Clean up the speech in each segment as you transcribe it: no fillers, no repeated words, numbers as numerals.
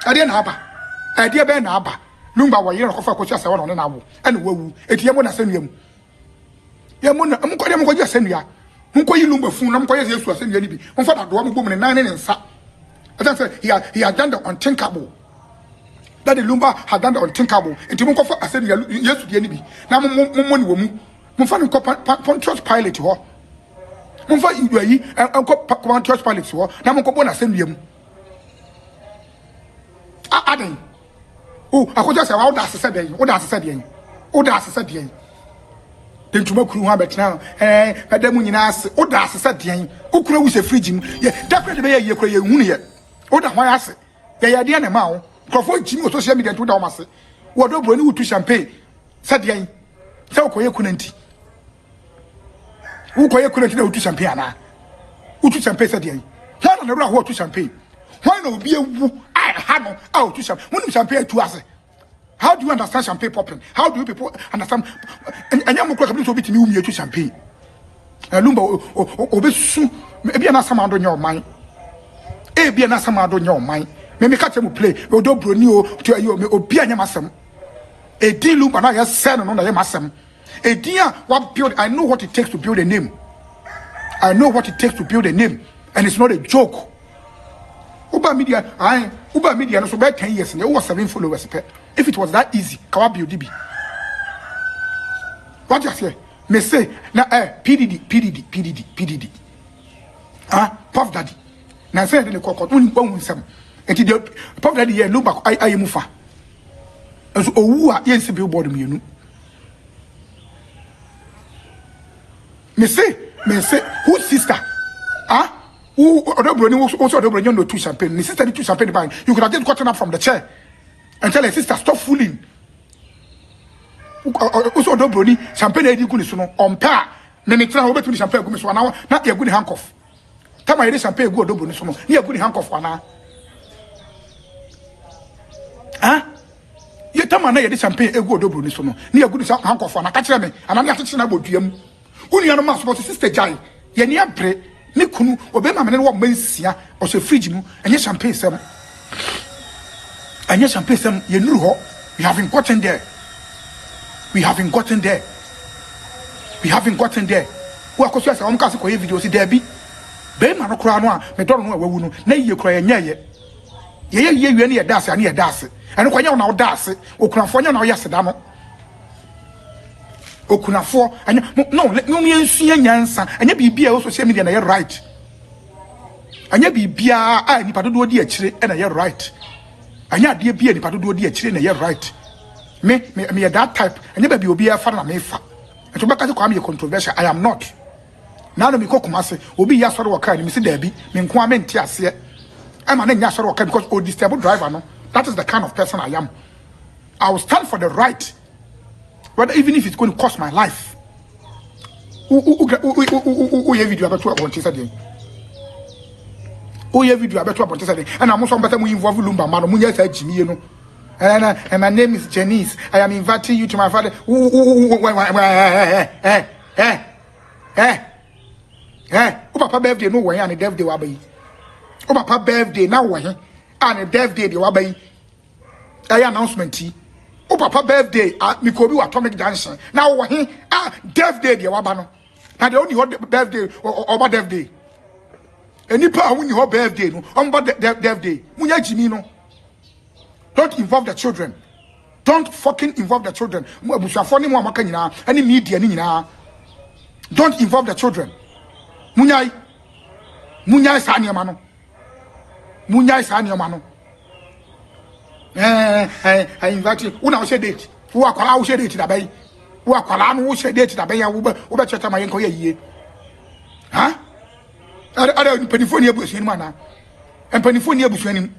ade na aba ade be na aba Lumba wa yere kofa ko chase wona na wo ene wawu eti yemo na sanua mu yemo na mko dem ko jase nua mko yi Lumba fun na mko ye Yesu asanua ni bi mfa da do mo bom ne nan ne nsa I say he had done the unthinkable. Daddy Lumba had done the unthinkable. Enti mko fa asanua Yesu die ni bi na mo ni wo mu mfa nko Pontius Pilate ho mfa yi nko Pontius Pilate ho na mko bo na asanua mu aden oh akoja say wa da asese den wo da asese den wo da asese den den tuma kuru ho abetena adamu nyina ase wo da asese den wo kura wu se fridge mu ye decorate be ye kura ye hunu ye wo da ho ase ye de na ma wo krofo jimi o social media to da wo mase wo do Bronii wutu champagne se den se wo ye kunanti wo ye kunanti na wutu champagne ana wutu champagne se den ha na bra ho wutu champagne why no be ewu no out to champagne to us. How do you understand champagne popping? How do you people understand? And I'm going to be to champagne. Lumba obesu maybe an asama on your mind. Be an asama on your mind. Maybe catch him play. We do Bronii to you. Me be an yamasam. A deal Lumba na yes send on the yamasam. A dear what build. I know what it takes to build a name. I know what it takes to build a name, and it's not a joke. Uber media no so back 10 years and over 7 followers. If it was that easy, Kawabi DB. What you say? Me say na PDD. Puff Daddy. Na say the kokot unbon some. Enti the Puff Daddy here look back I mufa. And so owu a yense billboard me nu. Me say whose sister? Who Bronii also Bronii no two champagne. The sister did two champagne buying. You could have just gotten up from the chair and tell her sister stop fooling. Also Bronii champagne edi kuni suno on pa. Me try over to the champagne go me so now not a good handcuff. Tama edi champagne go Bronii suno. Ni a good handcuff ana. Ye tama na edi champagne go Bronii suno. Ni a good handcuff ana. Catch me. Ana na teach na boduam. Uni anu ma support sister jai. Ye ni abre. Ni kunu obema mene wo mansia o se fridge mu enye champagne sem ye nuru ho. We haven't gotten there wo akoso asa omka se koye video si there bi be ma no kura no a me doro no wawu no na yiye kura ye nyeye ye wie ne ye dase ane ye dase ene kwanya na wo dase okunafo nya na wo yase da no okunafo anya no me nsua nyansa anya bibia o social media na ye right anya bibia a nipa dodo di akire na ye right anya ade bia nipa dodo di akire na ye right me that type anya ba bi obi afa na me fa nto baka se Kwame controversial. I am not na no me kokuma se obi ya soro waka ni me se da bi me nko amenti ase I man nya soro waka because o disturb driver no. That is the kind of person I am. I will stand for the right. But even if it's going to cost my life. Ye video about what want to say. Ye video about what want to say. And I'm also better we involve Lumba man. Munya say Jimmy, you know. And my name is Janice. I am inviting you to my father. Papa birthday no way and a death day wabai. Papa birthday now way and a death day wabai. Announcement. Oh, Papa birthday, me could do atomic dancing. Now, death day, the Wabano. Now, the only birthday or death day. Any power when you have birthday, no, on death day. Munya Jimino. Don't involve the children. Don't fucking involve the children. Any media, don't involve the children. Munyai Sanya Mano. Munyai Sanya Mano. I invite you. Una share date. Who are called share date that bay? Who are called who share date that bay? Uber chat my uncle ye. Huh? I don't Pennyphonia bush in mana. And Pennyphonia bush in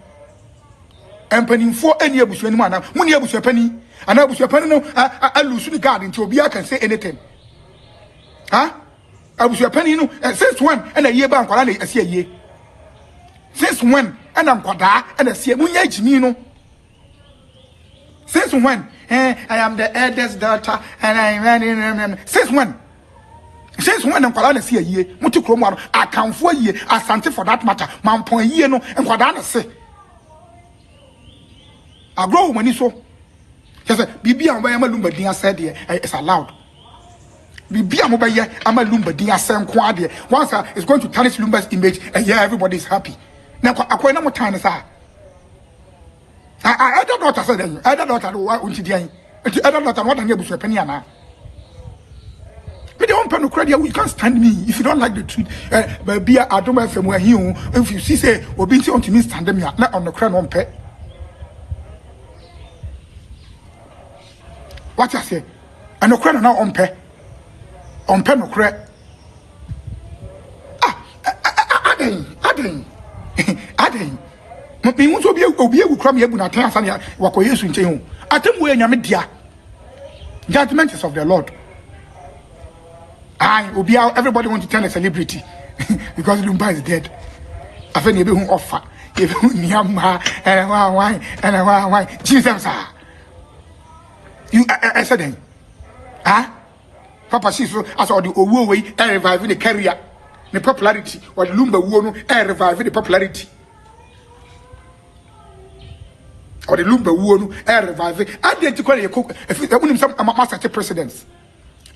and penny for any bush in mana. Munia bush a penny. And I bush a penny. No, I lose the garden to be I can say anything. Huh? I bush a penny. No, since when and a year bank I see a year. Since when and I'm quada and I see a munya Jimino. Since when? I am the eldest daughter and I since when? Since when I'm going to see a year? Mutukromano, I can for a year, Asante for that matter. Man point year no and what I say. I grow money so. Just Bibi and why am a Lumba Dia said it's allowed. Bibi and why am a Lumba Dia Sam Quadia. Once it's going to tarnish Lumba's image, and yeah, everybody is happy. Now, I quite no more time as I don't know what I said. I don't know what I want to do. I don't know what I'm able to penny now. But they won't credit. You can't stand me if you don't like the truth. But be I don't know from where you if you see say or being on to me stand me not on the crown on pet. What I say? And no crown now on pet. On pen no credit. I didn't. Me want to be able to come here when I tell you what we used to tell you. I think we are media. Judgment is of the Lord. Everybody want to tell a celebrity because Lumba is dead. I think you will offer. If why Jesus, you I said then, Papa Siso, I saw the Owo way reviving the career, the popularity, or the Lumba Wono reviving the popularity. Or the Lumba Wono reviving. I did to call you cook if you want some master presidents.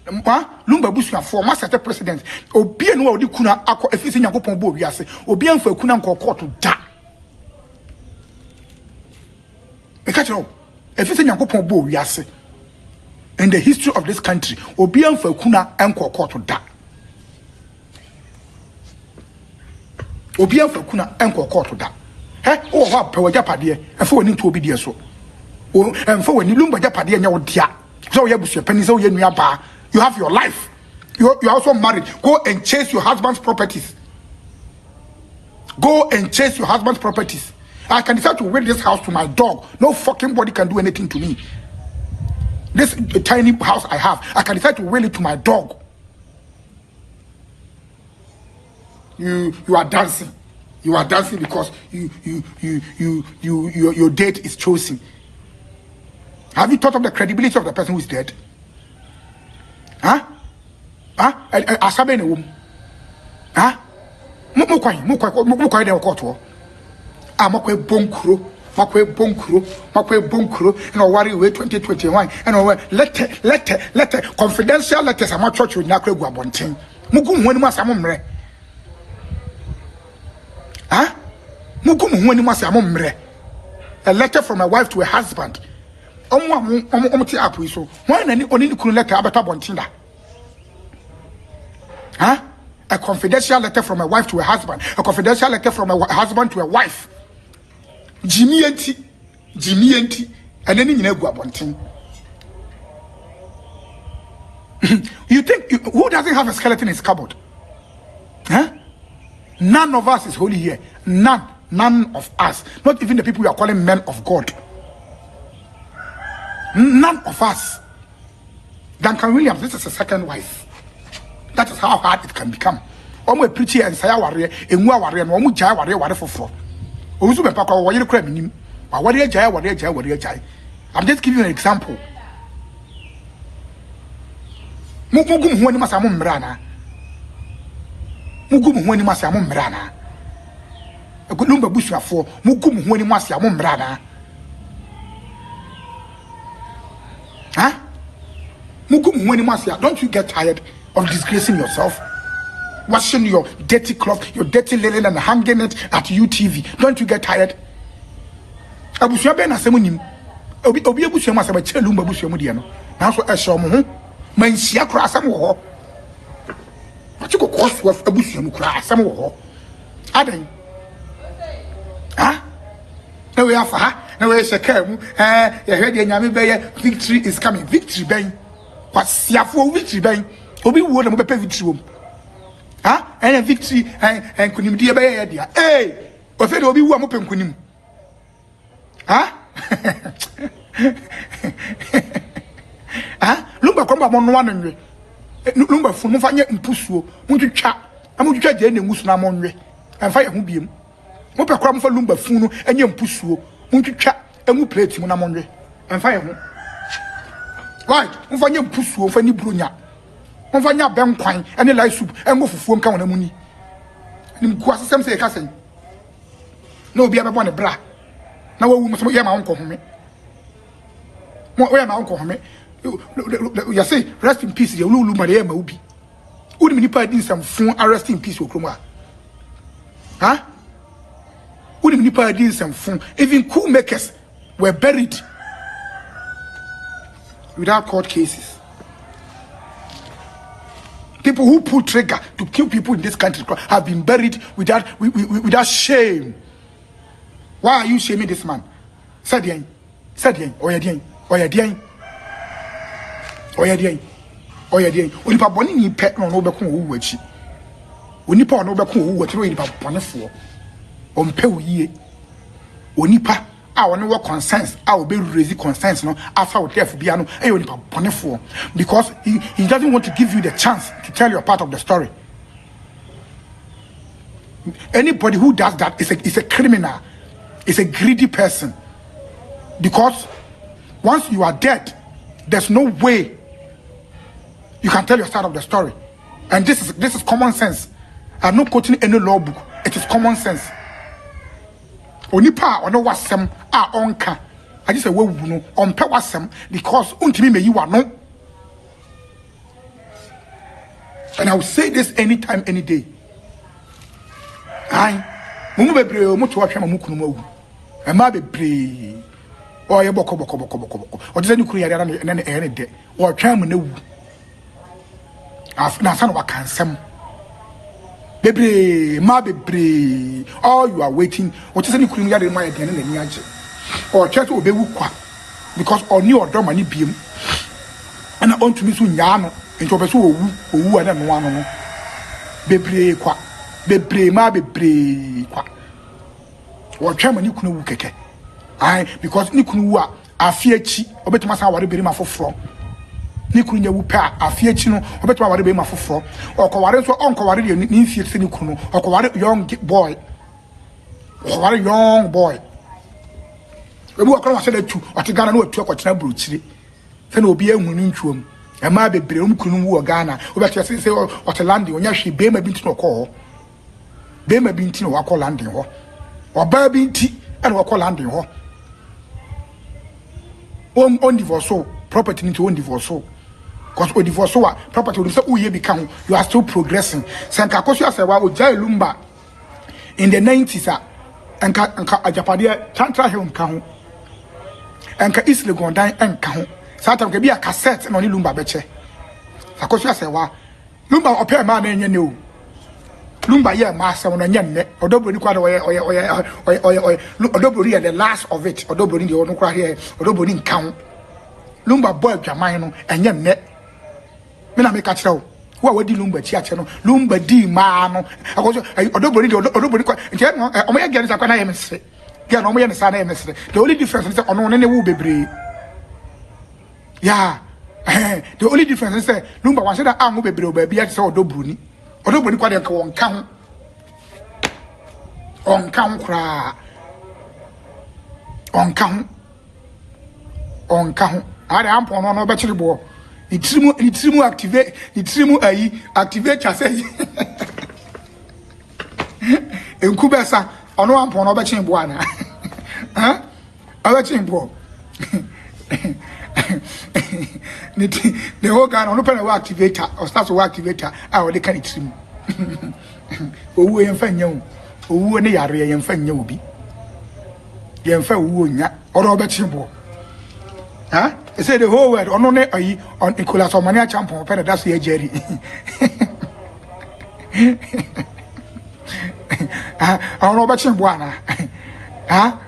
Lumba Abusuapanin master president. Obi no odi kuna akọ efisi Nyankopon bo wiase. Obi anfa kuna nkọkọ to da. E ka chero. Efisi Nyankopon bo wiase. In the history of this country, obi anfa kuna nkọkọ to da. Obi anfa kuna nkọkọ to da. O ho apewa japade. Efo woni to obi die so. O enfo woni Lumba japade nya wo dia. So ye Abusuapanin so ye nua ba. You have your life. You are also married. Go and chase your husband's properties. Go and chase your husband's properties. I can decide to will this house to my dog. No fucking body can do anything to me. This tiny house I have, I can decide to will it to my dog. You are dancing. You are dancing because your date is chosen. Have you thought of the credibility of the person who is dead? Asabe ne wom. Mo kwai de okoto. Makwe bonkuro and worry way 2021 and letter confidential letters am church with nakwe gu abonten. Mugu hu ani masam mre. Mugu hu ani masam mre. A letter from a wife to a husband. Ti apu so why na ni oni kunu letter abata bontinda a confidential letter from a wife to a husband, a confidential letter from a husband to a wife. Jimmy and then you know go abontin. You think who doesn't have a skeleton in his cupboard? None of us is holy here. None of us, not even the people we are calling men of God. None of us. Duncan Williams, this is a second wife. That is how hard it can become. Omo preacher and say warrior, emu warrior, no omo jai warrior for. Omusu be pakwa warrior kra minim. Warrior jai. I'm just giving you an example. Mugum hu ani masamu mrana. Lumba Abusuapanin, mugum hu ani masamu mrana. Don't you get tired of disgracing yourself? Washing your dirty cloth, your dirty linen and hanging it at UTV. Don't you get tired? Abusuapanin asemunim. Obi Abusuapanin asema che Lumba Abusuapanin die no. Na so ehye mo ho. Mansia kra asem wo ho. Achiko koso Abusuapanin kra asem wo ho. Adan. Na we afa na we shekamu ya hwede nyame beye victory is coming. Victory ben kwasiafo victory ben obi wo na mo bepe victory wom and victory and kunimdie beye dia o fe de obi wo mo pe nkunim Lumba kwamba mo no anwe Lumba fu mo fa nye mpusuo mo twitwa amotwitwa je na ngusu na mo nwe emfa ye ho biem mo pe kora mo fa Lumba fu no enye mpusuo mo twitwa emu plate mo na mo nwe emfa ye ho right mo fa nye mpusuo fa ni bronya mo fa nya benkwan ene lai soup engo fufuo nka wona muni ni mku asem se ka sen na obi abebo ne bra na wawu mo so ye ma wonko home where my uncle me. You say rest in peace. You Lumba de Maubi. Who the nipa did some phone arrest in peace Okroma? Huh? Who the nipa did some phone? Even coup makers were buried without court cases. People who pull trigger to kill people in this country have been buried without shame. Why are you shaming this man? Sadian, Oyadian. Onipa boni ni pet no be kun wo wachi. Onipa no be kun wo wachi onipa bonefo. Ompe wo yie. Onipa a won wo consensus a obe raise consensus no after wo death bia no e onipa bonefo because he doesn't want to give you the chance to tell your part of the story. Anybody who does that is a criminal, is a greedy person. Because once you are dead, there's no way you can tell your side of the story. And this is common sense. I'm not quoting any law book. It is common sense. Onipa ono wasem a onka. I just say we no on pe wasem because untimi me you are no. And I will say this anytime, any day. Aye. Mumu bebre omo to atwa mamu kunu mawu. E ma bebre. O ye boko. O de nikuru yare na ne de. O atwa mu na wu. Na san wa kansem. Bebre, ma bebre. All you are waiting. O de nikuru yare ma ye de na ni age. O twa to obewu kwa because oni odom ani biem. Ana on to mi so nya no. Nti obeso owu ana no ano no. Bebre kwa. Bebre ma bebre kwa. O twa ma ni kunu wu keke. Aye, because ni kunu wu a afiechi obetima san ware beri ma foforo. Ni kunu nya wu pa afiechi no obetima ware beri ma foforo. Okoware so onkoware de ni fie se ni kunu. Okoware young boy. Okoware young boy. Ebu akora wa se da tu, otigana na otu akwatena buruchiri. Se na obi ehunu ntwom. E ma bebre kunu wu Ghana. Obetia se otelandi onya hwe be ma binti no ko. Be ma binti no wakọ landing ho. Oba binti and wakọ landing ho. On divorce property into on divorce. Because on divorce property will say uye become you are still progressing. Sanka kosu asewa Daddy Lumba in the 90s anka ajapadia tantra he nka ho. Anka isle gondan nka ho. Satan ke bia cassette na oni Lumba beche. Sakosu asewa Lumba ope ma na enye ne o. Lumba ye ma asem no nya nne odobroni kwa oye odobroni the last of it odobroni de ono kwa here odobroni nka ho. Lumba boy dwaman no enye nne me na me ka kire wo wadi Lumba chi ache no Lumba di ma no akoso odobroni kwa nje no omo ye gere sakwa na ye mesre ge no omo ye nsa na ye mesre the only difference is ono ne wo bebre yeah the only difference is Lumba wan say that anwo bebre obabi ya say odobroni kwa de ko nka ho onka ho are ampon no be chiri bo itirimu activate itirimu activate chase enku besa ono ampon no be chiri bo ana ha abe chiri bo the whole Ghana no pen activator or start to activator I they can itirimu owu yemfa nya owu ne yare yemfa nya obi yemfa owu nya oro be chiri bo huh? They say the whole world on Nicolas Omania champion pen that's here Jerry. I don't know about Chimbuana. Huh?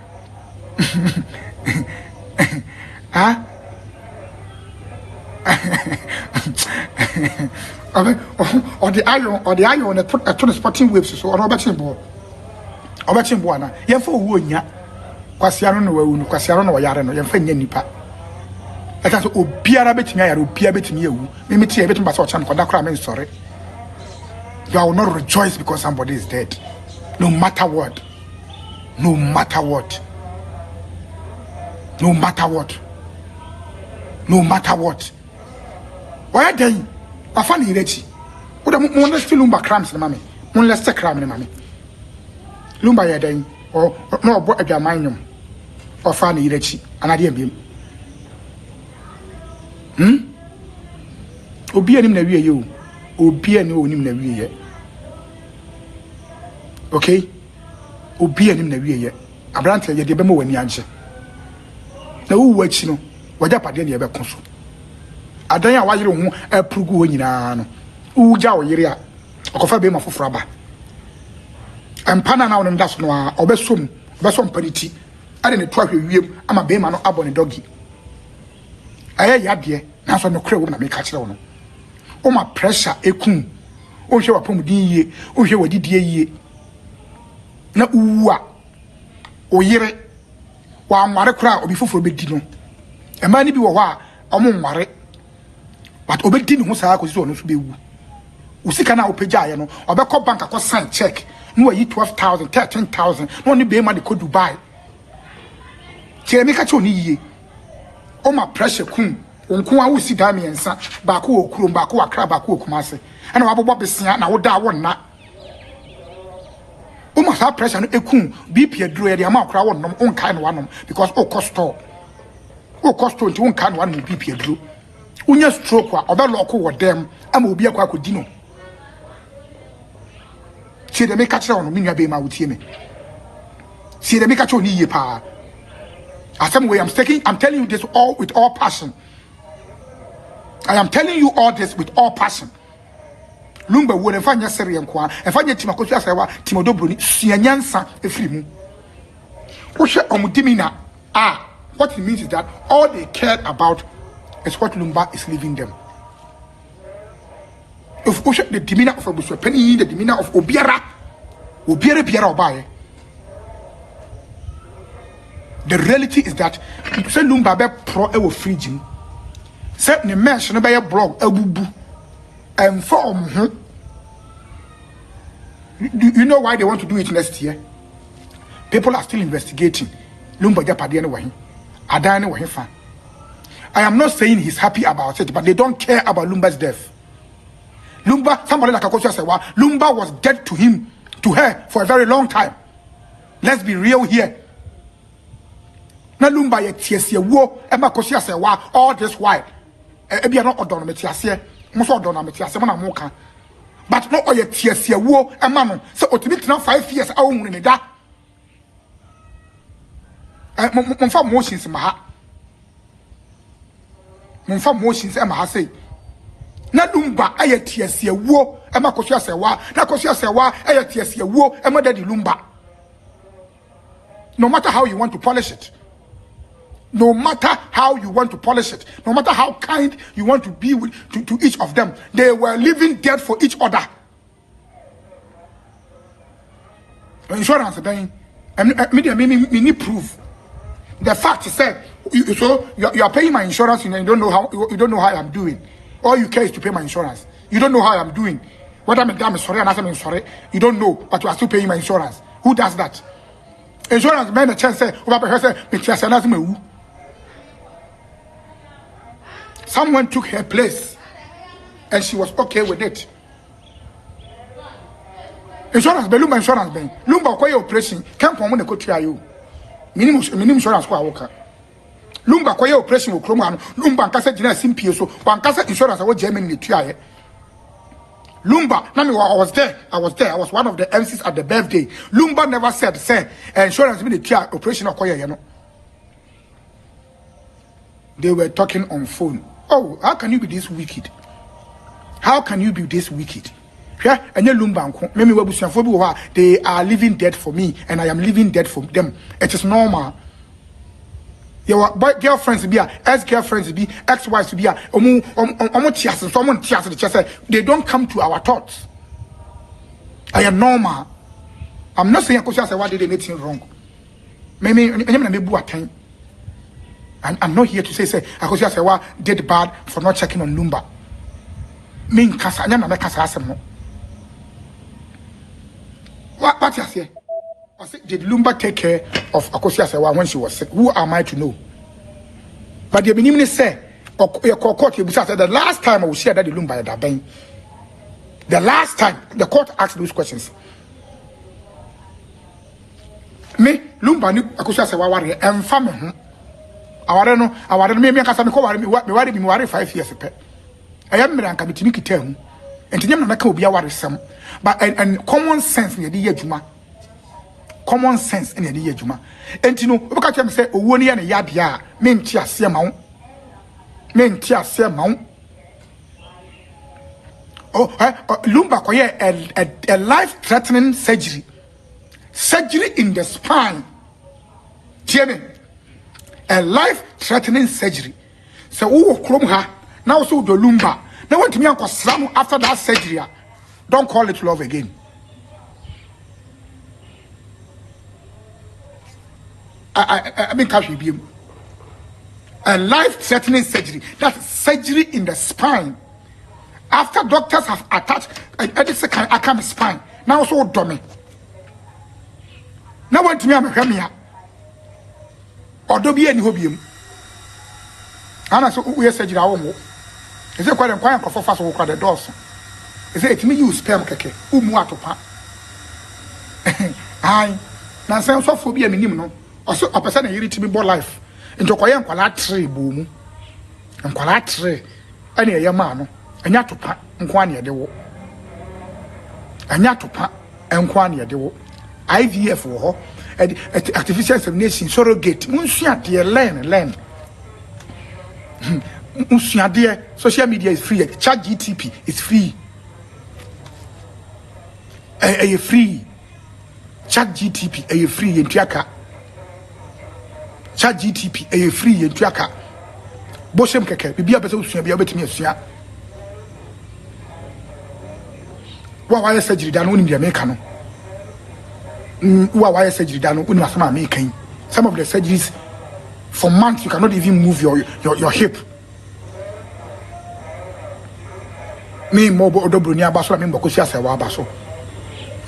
Huh? Or the iron on a sporting waves so Robert Chimbo. Robert Chimbuana. Yen for Wunya. Kwasiano no Kwasiano no Yara no Yemfanya nipa. I can't obiara betimi ayare obia betimi ewu me tie betimi ba so chan koda kra me sorry you will not rejoice because somebody is dead no matter what why then afani irechi oda mo let's Lumba crams na mame mo let's cram na mame Lumba ya den o no obo adwaman nyum ofani irechi anade ambiem Obi anim na wie ye o. Obi ani onim na wie ye. Okay? Obi anim na wie ye. Abrante ye de be mo wani anche. Na wo achi no, waja pade na ye be konso. Adan a wayere ho aprugu ho nyina no. Wo ja wo yere a okofa be ma foforo aba. Empana na wonem das no a obesom paniti. Ade ne to ahwe wiem ama be ma no abo ne dogi. Aye yade na so no kre wo na me ka kire wo no. O ma pressure ekun. O hwe wapomudin yie, o hwe wadidie yie. Na uwa o yere wa nware kra obi foforo be di no. E ma ni bi wo ho a omo nware. But obedi ni ho saa ko si ono so be wu. Usika na opagya ye no, obekọ bank akọ sign check. No yi 12,000, 13,000. No ni be ma de ko Dubai. Kire me ka che oni yie. O ma pressure kun. Onko a wo si da me ensa, ba ko okurom, ba ko akra, ba ko okumase. Ana wa bobo besia na wo da wo na. O ma sa pressure no ekun, BP aduro ye de ama akra wo nom, on kai no wanom because o cost nti on kai no wanom BP aduro. Unya stroke wa obeloko wo dem ama obi akwa akodi no. See the make catch on me nua be ma wutie me. See the make catch on ye pa. Asem way I'm telling you this all with all passion. I am telling you all this with all passion. Lumba wo ne fanya sere enko a, fanya timakosu asewa timodo Bronii suanyansa efiri mu. Wo hwe omudimina what it means is that all they cared about is what Lumba is leaving them. If the demeanor of Abusuapanin, the demeanor of Biara Obaye. The reality is that say Lumba be pro e wo frigin. Say ne mesh no be your blog abubu. And form you know why they want to do it next year? People are still investigating. Lumba japade ne wahin. Adan ne wahin fa. I am not saying he's happy about it, but they don't care about Lumba's death. Lumba, somebody like Akosua said, Lumba was dead to her for a very long time. Let's be real here. Na Lumba ye tiesie wo, Emma Akosua said, all this while. Ebi no odono metiase, mo so odono metiase mo na mo ka. But no oye tiesie wo, Emma no, so otimi tena 5 years a wo hunu ne da. Mo fa motions ma ha. Monfa motions e ma ha say na Lumba aye tiesie wo e ma Akosua sewa na Akosua sewa aye tiesie wo e ma Daddy Lumba. No matter how you want to polish it, no matter how you want to polish it, no matter how kind you want to be to each of them, they were living dead for each other. Insurance then me need proof. The fact is that you are paying my insurance and you don't know how I'm doing. All you care is to pay my insurance. You don't know how I'm doing. Whether I'm sorry and I'm sorry, you don't know, but you are still paying my insurance. Who does that? Insurance man a chance say someone took her place and she was okay with it. Insurance be Lumba insurance be Lumba koye operation can't come on the country you. Minimum insurance kwa woka. Lumba koye operation wo kromo ano. Lumba nkasa gina simpie so. Wankasa insurance wo Germany ne tuaye. Lumba, I was there. I was one of the MCs at the birthday. Lumba never said, say, insurance be the tia operation koye no. They were talking on phone. Oh, how can you be this wicked? How can you be this wicked? Yeah, and Lumba they are living dead for me, and I am living dead for them. It is normal. Your girlfriends be ex-girlfriends be ex-wives be someone they don't come to our thoughts. I am normal. I'm not saying why did they anything wrong. Maybe I'm not here to say why did bad for not checking on Lumba. What you say? I said, did Lumba take care of Akosua Sewa when she was sick? Who am I to know? But the beginning say, the last time I will share Daddy Lumba that bang. The last time the court asked those questions. Me Lumba knew Akosua Sewa warrior and family. aware no me kasa me ko ware me ware 5 years pe ayam me ranka metimi kita hu entinyam na meka obi aware sem but and common sense ne dey adwuma common sense ne dey adwuma entino obeka tell me say owo ne ya ne yade a me nti ase ma wo Lumba koye a life-threatening surgery in the spine. Hear a life-threatening surgery. So who krom ha now so the Lumba. Now want me Nkwas after that surgery. Don't call it love again. I mean catch you. A life-threatening surgery. That's surgery in the spine. After doctors have attached I come spine. Now so dummy. Now want me am here. Or do be any hobium. And so we surgery awo. Is it quite a for fast walk the doors? Is it me use sperm keke? Umu atopa. Aye. Na say so phobia minim no. Also a person irritate me bo life. Into kwaye nkwala tree bomu. Nkwala tree. Ani eya ma no. Anya topa nkwa ne de wo. Anya topa nkwa ne de wo. IVF wo ho. Artificial insemination surrogate. Munsua de learn. Munsua de social media is free. Chat GTP is free. Free. Chat GTP free yentuaka. Chat GTP free yentuaka. Boshem keke bibia pese usua bia obetimi asua. Why surgery done when you make no? Why surgery done when you are making? Some of the surgeries for months you cannot even move your hip. Me more odo Bronii abaso me bokosi asewa abaso.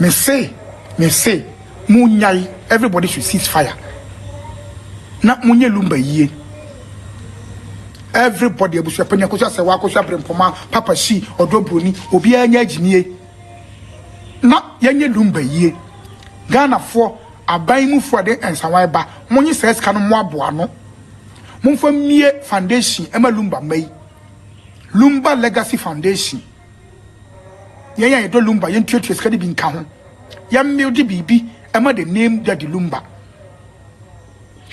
Me say munyai everybody should cease fire. Na munye Lumba yie. Everybody Abusuapanin akosi asewa akosi Brempomaa Papa Shee odo Bronii obi anya aginie. Na yenye Lumba yie Ghana for aban mu for de ensawan ba monyi ses ka no mo aboa no momfa mie foundation ema Lumba mai Lumba Legacy Foundation yenya yedo Lumba yentuetu ska de bi nka ho ya mmedi bibi ema the name Daddy Lumba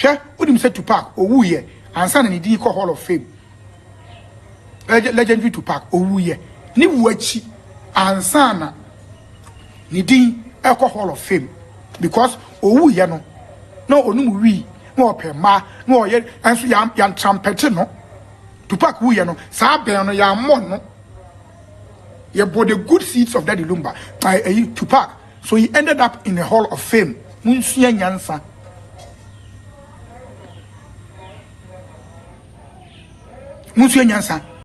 hwe udim se Tupac owu ye ansa na ne di ko Hall of Fame legendary Tupac owu ye ni wuachi ansa na Nidin Echo Hall of Fame because owu ye no onum wi no opema no ye anso ya trumpet no Tupac wu ye no sa ben no ya mon no ye bought the good seeds of Daddy Lumba Tupac so he ended up in a Hall of Fame munsua nyansa